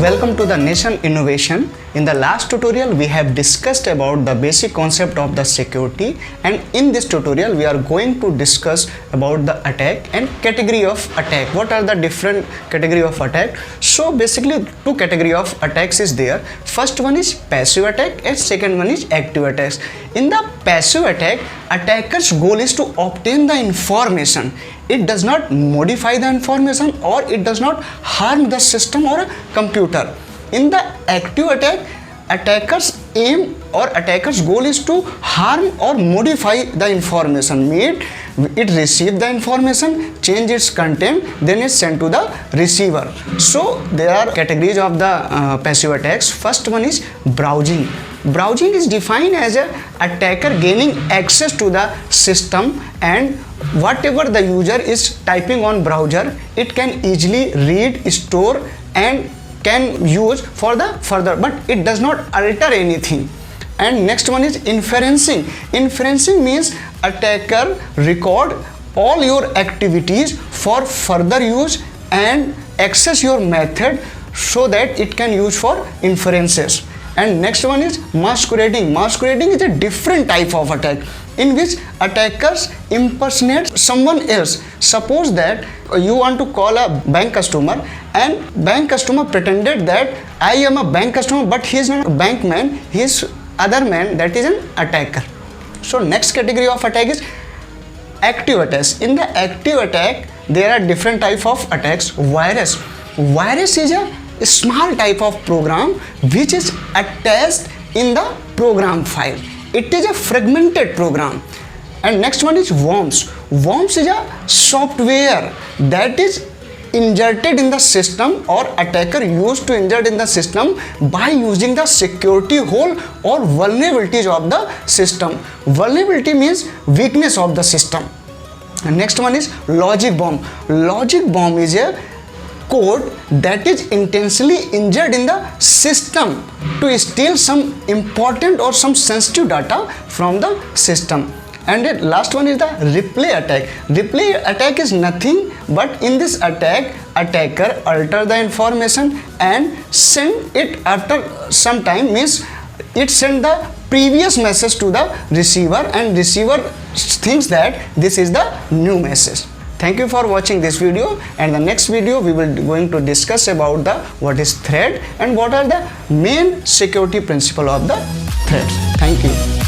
welcome to the Nation Innovation. In the last tutorial we have discussed about the basic concept of the security, and in this tutorial we are going to discuss about the attack and category of attack. What are the different category of attack? So basically two category of attacks is there. First one is passive attack and second one is active attacks. In the passive attack, attacker's goal is to obtain the information. It does not modify the information or it does not harm the system or a computer. In the active attack, attacker's aim or attacker's goal is to harm or modify the information. Mean it receive the information, change its content, then it's sent to the receiver. So there are categories of the passive attacks. First one is browsing. Browsing is defined as a attacker gaining access to the system, and whatever the user is typing on browser, it can easily read, store and can use for the further, but it does not alter anything. And next one is inferencing. Inferencing means attacker record all your activities for further use and access your method so that it can use for inferences. And next one is masquerading. Masquerading is a different type of attack in which attackers impersonate someone else. Suppose that you want to call a bank customer and bank customer pretended that I am a bank customer, but he is not a bank man, he is other man, that is an attacker. So next category of attack is active attacks. In the active attack there are different type of attacks. Virus. Virus is a small type of program which is attached in the program file. It is a fragmented program. And next one is worms. Worms is a software that is inserted in the system or attacker used to insert in the system by using the security hole or vulnerabilities of the system. Vulnerability means weakness of the system. And next one is logic bomb. Logic bomb is a code that is intentionally injured in the system to steal some important or some sensitive data from the system. And the last one is the replay attack. Replay attack is nothing but in this attack, attacker alter the information and send it after some time, means it send the previous message to the receiver and receiver thinks that this is the new message. Thank you for watching this video, and the next video we will going to discuss about the what is threat and what are the main security principle of the threats. Thank you.